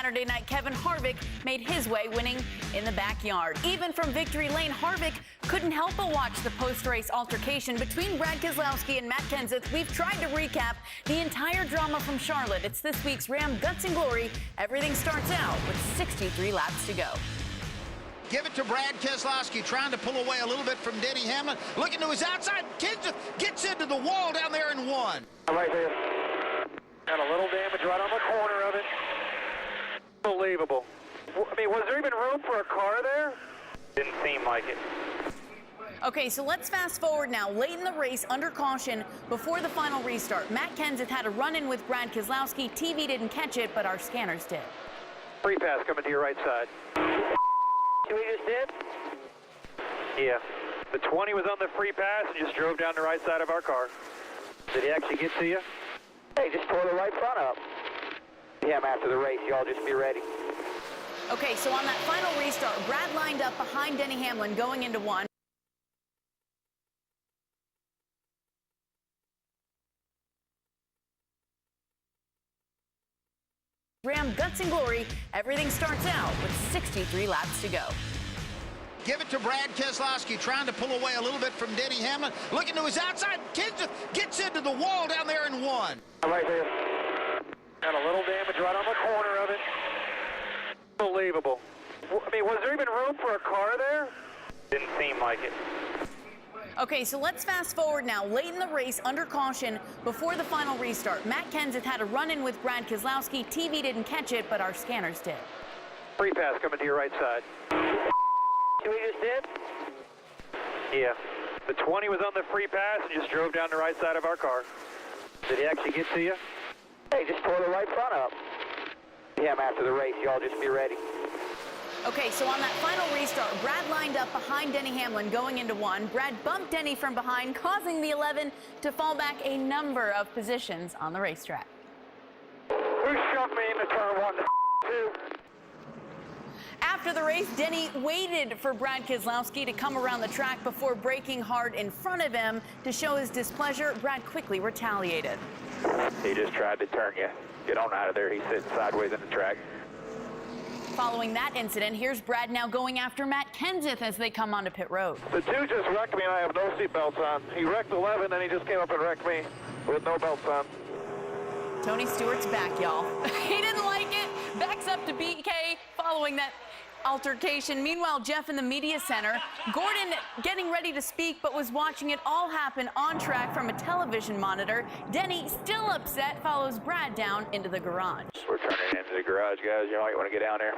Saturday night, Kevin Harvick made his way, winning in the backyard. Even from victory lane, Harvick couldn't help but watch the post-race altercation between Brad Keselowski and Matt Kenseth. We've tried to recap the entire drama from Charlotte. It's this week's Ram Guts and Glory. Everything starts out with 63 laps to go. Give it to Brad Keselowski, trying to pull away a little bit from Denny Hamlin. Looking to his outside. Kenseth gets into the wall down there and won. Right there. Got a little damage right on the corner of it. Unbelievable. I mean, was there even room for a car there? Didn't seem like it. Okay, so let's fast forward now. Late in the race, under caution, before the final restart, Matt Kenseth had a run-in with Brad Keselowski. TV didn't catch it, but our scanners did. Free pass coming to your right side. We just did? Yeah. The 20 was on the free pass and just drove down the right side of our car. Did he actually get to you? Hey, just tore the right front up. Yeah, after the race, y'all just be ready. Okay, so on that final restart, Brad lined up behind Denny Hamlin going into one. Ram Guts and Glory. Everything starts out with 63 laps to go. Give it to Brad Keselowski, trying to pull away a little bit from Denny Hamlin. Looking to his outside. Kenseth gets into the wall down there and won. Right there. Got a little damage right on the corner of it. Unbelievable. I mean, was there even room for a car there? Didn't seem like it. Okay, so let's fast forward now. Late in the race, under caution, before the final restart, Matt Kenseth had a run-in with Brad Keselowski. TV didn't catch it, but our scanners did. Free pass coming to your right side. We just did? Yeah. The 20 was on the free pass and just drove down the right side of our car. Did he actually get to you? Hey, just tore the right front up. Yeah, after the race, y'all just be ready. Okay, so on that final restart, Brad lined up behind Denny Hamlin going into one. Brad bumped Denny from behind, causing the 11 to fall back a number of positions on the racetrack. Who shoved me into turn 1 to 2? After the race, Denny waited for Brad Keselowski to come around the track before braking hard in front of him to show his displeasure. Brad quickly retaliated. He just tried to turn you. Get on out of there. He's sitting sideways in the track. Following that incident, here's Brad now going after Matt Kenseth as they come onto pit road. The 2 just wrecked me and I have no seatbelts on. He wrecked 11 and he just came up and wrecked me with no belts on. Tony Stewart's back, y'all. He didn't like it. Backs up to BK following that altercation. Meanwhile, Jeff in the media center, Gordon getting ready to speak, but was watching it all happen on track from a television monitor. Denny, still upset, follows Brad down into the garage. We're turning into the garage, guys. You might want to get down there.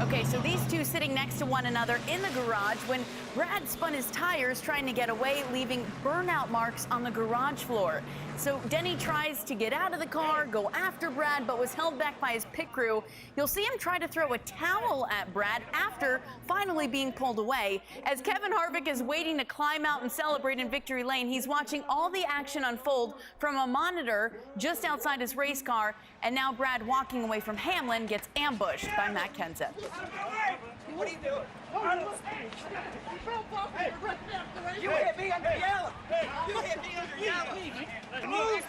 Okay, so these two sitting next to one another in the garage when Brad spun his tires trying to get away, leaving burnout marks on the garage floor. So Denny tries to get out of the car, go after Brad, but was held back by his pit crew. You'll see him try to throw a towel at Brad after finally being pulled away. As Kevin Harvick is waiting to climb out and celebrate in victory lane, he's watching all the action unfold from a monitor just outside his race car. And now Brad, walking away from Hamlin, gets ambushed by Matt Kenseth. What are you doing? You hit me under yellow. You hit me under yellow.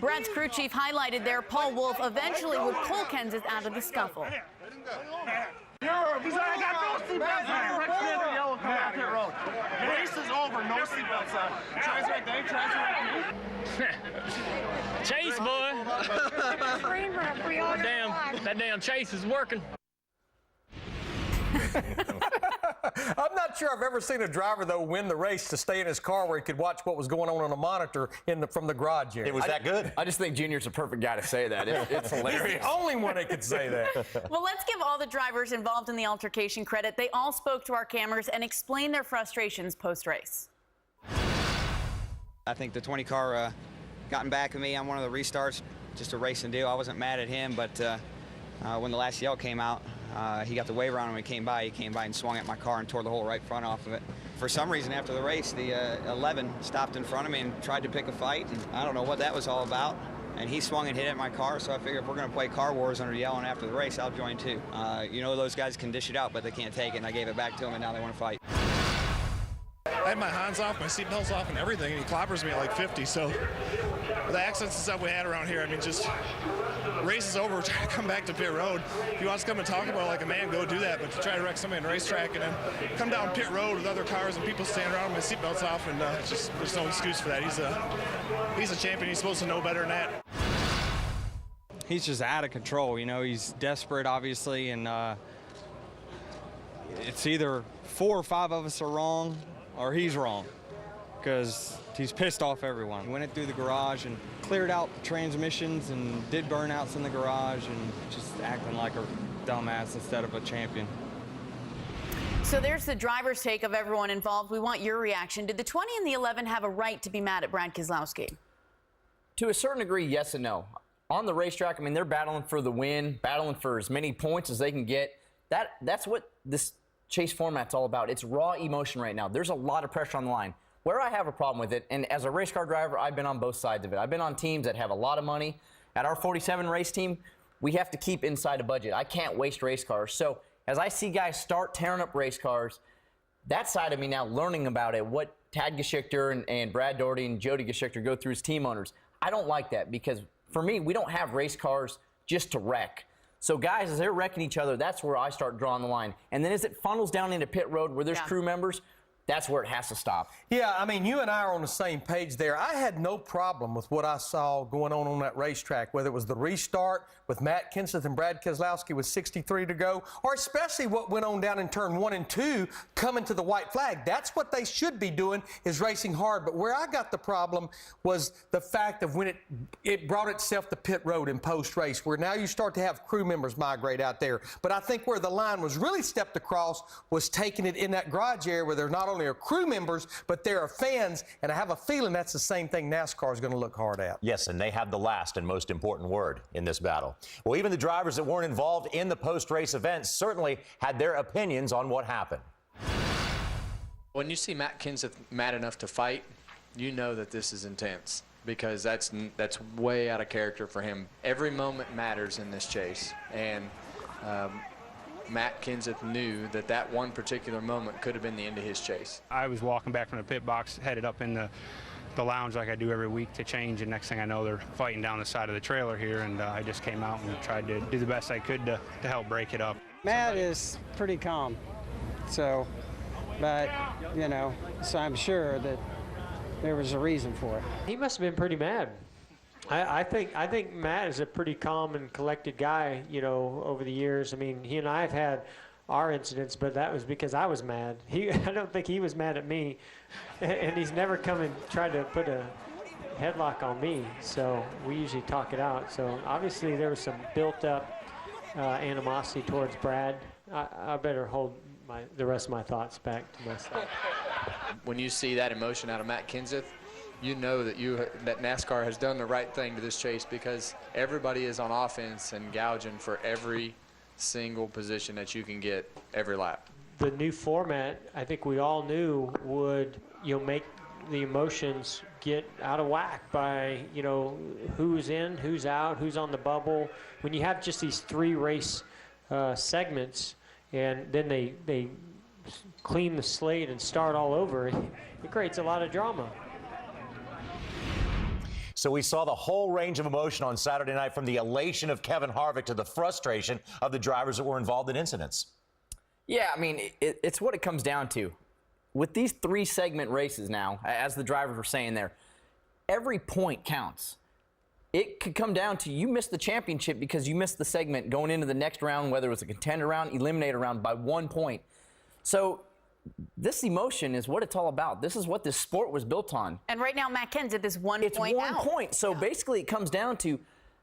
Brad's crew chief highlighted there. Paul Wolf eventually would pull Kenseth out of the scuffle. I got no seatbelts on. Rick Smith, yellow, come out pit road. Race is over, no seatbelts on. Tries right there, tries right there. Chase, boy. That damn Chase is working. I'm not sure I've ever seen a driver, though, win the race to stay in his car where he could watch what was going on a monitor from the garage area. It was that good. I just think Junior's a perfect guy to say that. It's hilarious. He's the only one that could say that. Well, let's give all the drivers involved in the altercation credit. They all spoke to our cameras and explained their frustrations post-race. I think the 20 car gotten back at me on one of the restarts, just a racing deal. I wasn't mad at him, but when the last yell came out, he got the waiver on him when he came by and swung at my car and tore the whole right front off of it. For some reason, after the race, the 11 stopped in front of me and tried to pick a fight, and I don't know what that was all about. And he swung and hit at my car, so I figured if we're going to play car wars under yelling after the race, I'll join too. You know, those guys can dish it out, but they can't take it, and I gave it back to them, and now they want to fight. I had my hands off, my seatbelts off and everything, and he clobbers me at like 50, so the accidents and stuff we had around here, I mean, just race is over, try to come back to pit road. If he wants to come and talk about it like a man, go do that. But to try to wreck somebody on the racetrack and then come down pit road with other cars and people standing around with my seatbelts off, and just there's no excuse for that. He's a champion. He's supposed to know better than that. He's just out of control. You know, he's desperate, obviously, and it's either 4 or 5 of us are wrong or he's wrong, because he's pissed off everyone. He went through the garage and cleared out the transmissions and did burnouts in the garage and just acting like a dumbass instead of a champion. So there's the driver's take of everyone involved. We want your reaction. Did the 20 and the 11 have a right to be mad at Brad Keselowski? To a certain degree, yes and no. On the racetrack, I mean, they're battling for the win, battling for as many points as they can get. That's what this chase format's all about. It's raw emotion right now. There's a lot of pressure on the line. Where I have a problem with it, and as a race car driver, I've been on both sides of it. I've been on teams that have a lot of money. At our 47 race team, we have to keep inside a budget. I can't waste race cars. So as I see guys start tearing up race cars, that side of me now learning about it, what Tad Geschichter and Brad Doherty and Jody Geschichter go through as team owners, I don't like that, because for me, we don't have race cars just to wreck. So guys, as they're wrecking each other, that's where I start drawing the line. And then as it funnels down into pit road where there's crew members, that's where it has to stop. Yeah, I mean, you and I are on the same page there. I had no problem with what I saw going on that racetrack, whether it was the restart with Matt Kenseth and Brad Keselowski with 63 to go, or especially what went on down in turn 1 and 2 coming to the white flag. That's what they should be doing, is racing hard. But where I got the problem was the fact of when it brought itself to pit road in post-race, where now you start to have crew members migrate out there. But I think where the line was really stepped across was taking it in that garage area where there's not only are crew members, but there are fans, and I have a feeling that's the same thing NASCAR is going to look hard at. Yes, and they have the last and most important word in this battle. Well, even the drivers that weren't involved in the post-race event certainly had their opinions on what happened. When you see Matt Kenseth mad enough to fight, you know that this is intense, because that's way out of character for him. Every moment matters in this chase, and Matt Kenseth knew that one particular moment could have been the end of his chase. I was walking back from the pit box, headed up in the lounge like I do every week to change, and next thing I know, they're fighting down the side of the trailer here, and I just came out and tried to do the best I could to help break it up. Matt is pretty calm, so, but, you know, so I'm sure that there was a reason for it. He must have been pretty mad. I think Matt is a pretty calm and collected guy, you know, over the years. I mean, he and I have had our incidents, but that was because I was mad. I don't think he was mad at me, and he's never come and tried to put a headlock on me, so we usually talk it out. So obviously there was some built-up animosity towards Brad. I better hold the rest of my thoughts back to myself. When you see that emotion out of Matt Kenseth, you know that NASCAR has done the right thing to this chase, because everybody is on offense and gouging for every single position that you can get every lap. The new format, I think we all knew, would make the emotions get out of whack by who's in, who's out, who's on the bubble. When you have just these 3 race segments, and then they clean the slate and start all over, it creates a lot of drama. So we saw the whole range of emotion on Saturday night, from the elation of Kevin Harvick to the frustration of the drivers that were involved in incidents. Yeah, I mean, it's what it comes down to. With these 3-segment races now, as the drivers were saying there, every point counts. It could come down to you missed the championship because you missed the segment going into the next round, whether it was a contender round, eliminator round, by 1 point. So this emotion is what it's all about. This is what this sport was built on. And right now, Matt Kenseth is 1 point out. It's 1 point. So basically, it comes down to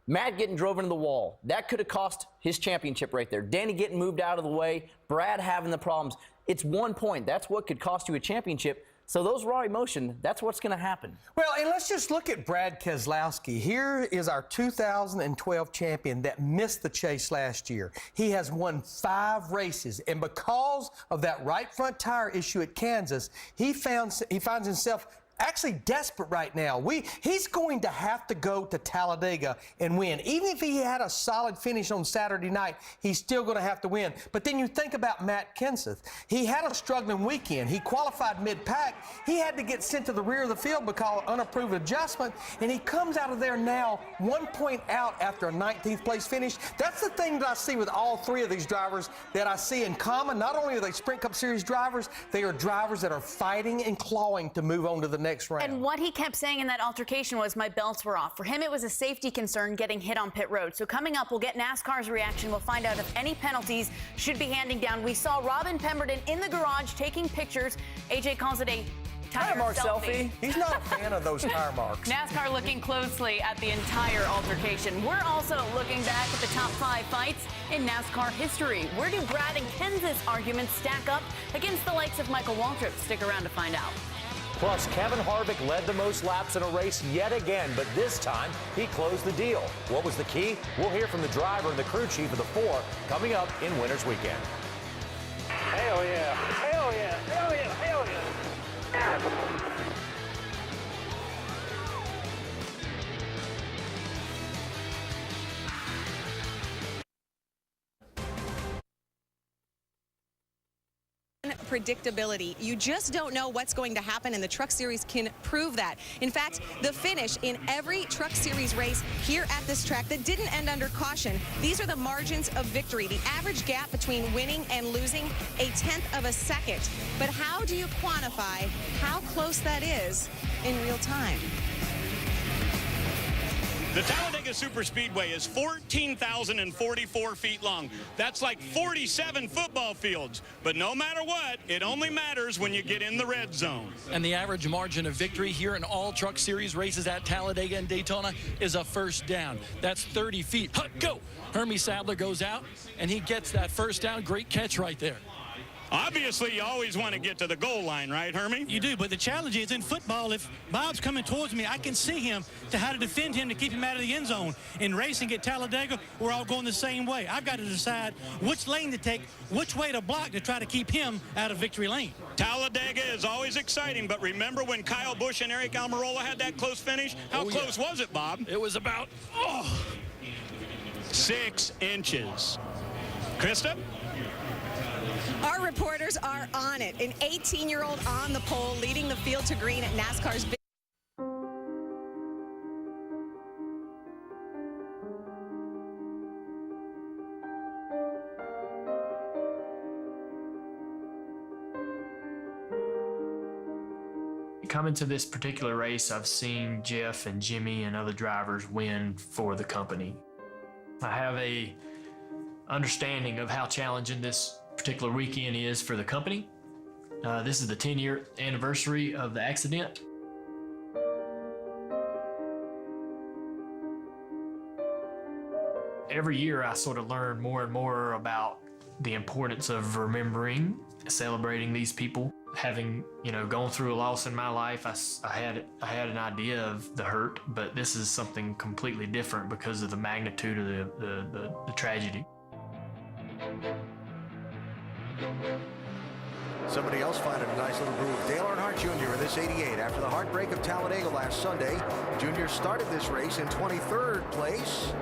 Matt getting drove into the wall. That could have cost his championship right there. Danny getting moved out of the way. Brad having the problems. It's 1 point. That's what could cost you a championship. So those raw emotion, that's what's going to happen. Well, and let's just look at Brad Keselowski. Here is our 2012 champion that missed the chase last year. He has won 5 races, and because of that right front tire issue at Kansas, he finds himself actually desperate right now. He's going to have to go to Talladega and win. Even if he had a solid finish on Saturday night, he's still going to have to win. But then you think about Matt Kenseth. He had a struggling weekend. He qualified mid-pack. He had to get sent to the rear of the field because of unapproved adjustment, and he comes out of there now 1 point out after a 19th place finish. That's the thing that I see with all three of these drivers that I see in common. Not only are they Sprint Cup Series drivers, they are drivers that are fighting and clawing to move on to the next round. And what he kept saying in that altercation was, my belts were off. For him, it was a safety concern getting hit on pit road. So coming up, we'll get NASCAR's reaction. We'll find out if any penalties should be handing down. We saw Robin Pemberton in the garage taking pictures. AJ calls it a tire mark selfie. He's not a fan of those tire marks. NASCAR looking closely at the entire altercation. We're also looking back at the top 5 fights in NASCAR history. Where do Brad and Kenseth's arguments stack up against the likes of Michael Waltrip? Stick around to find out. Plus, Kevin Harvick led the most laps in a race yet again, but this time he closed the deal. What was the key? We'll hear from the driver and the crew chief of the 4 coming up in Winners Weekend. Hell yeah. Hell yeah. Hell yeah. Hell yeah. Predictability. You just don't know what's going to happen, and the Truck Series can prove that. In fact, the finish in every Truck Series race here at this track that didn't end under caution, these are the margins of victory. The average gap between winning and losing, 1/10 of a second. But how do you quantify how close that is in real time? The Talladega Superspeedway is 14,044 feet long. That's like 47 football fields. But no matter what, it only matters when you get in the red zone. And the average margin of victory here in all Truck Series races at Talladega and Daytona is a first down. That's 30 feet. Go! Hermie Sadler goes out, and he gets that first down. Great catch right there. Obviously, you always want to get to the goal line, right, Hermie? You do, but the challenge is in football, if Bob's coming towards me, I can see him to how to defend him to keep him out of the end zone. In racing at Talladega, we're all going the same way. I've got to decide which lane to take, which way to block to try to keep him out of victory lane. Talladega is always exciting, but remember when Kyle Busch and Eric Almirola had that close finish? How close was it, Bob? It was about 6 inches. Krista? Our reporters are on it. An 18-year-old on the pole, leading the field to green at NASCAR's big. Coming to this particular race, I've seen Jeff and Jimmy and other drivers win for the company. I have a understanding of how challenging this particular weekend is for the company. This is the 10-year anniversary of the accident. Every year I sort of learn more and more about the importance of remembering, celebrating these people. Having, gone through a loss in my life, I had an idea of the hurt, but this is something completely different because of the magnitude of the tragedy. Somebody else finding a nice little groove. Dale Earnhardt Jr. in this 88. After the heartbreak of Talladega last Sunday, Jr. started this race in 23rd place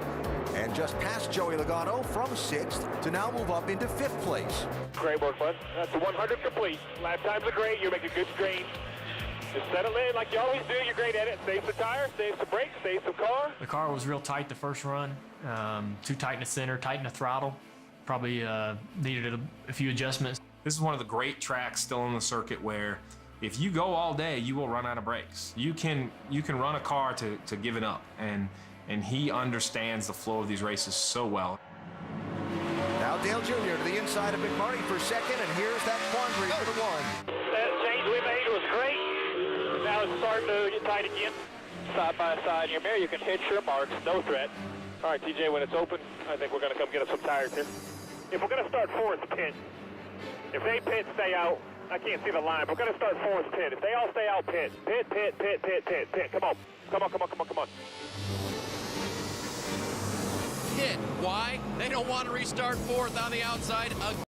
and just passed Joey Logano from 6th to now move up into 5th place. Great work, bud. That's a 100 complete. Lap times are great. You're making good strain. Just settle in like you always do. You're great at it. Save some tires, save some brakes, save some car. The car was real tight the first run. Too tight in the center, tight in the throttle. Probably needed a few adjustments. This is one of the great tracks still on the circuit where if you go all day, you will run out of brakes. You can run a car to give it up, and he understands the flow of these races so well. Now Dale Jr. to the inside of McMurray for 2nd, and here's that quandary for the 1. That change we made was great. Now it's starting to get tight again. Side by side in your mirror, you can hit your marks, no threat. All right, TJ, when it's open, I think we're going to come get us some tires here. If we're going to start 4th pit, if they pit, stay out. I can't see the line. We're going to start 4th pit. If they all stay out, pit. Pit, pit, pit, pit, pit, pit. Come on. Come on, come on, come on, come on. Pit. Why? They don't want to restart 4th on the outside again.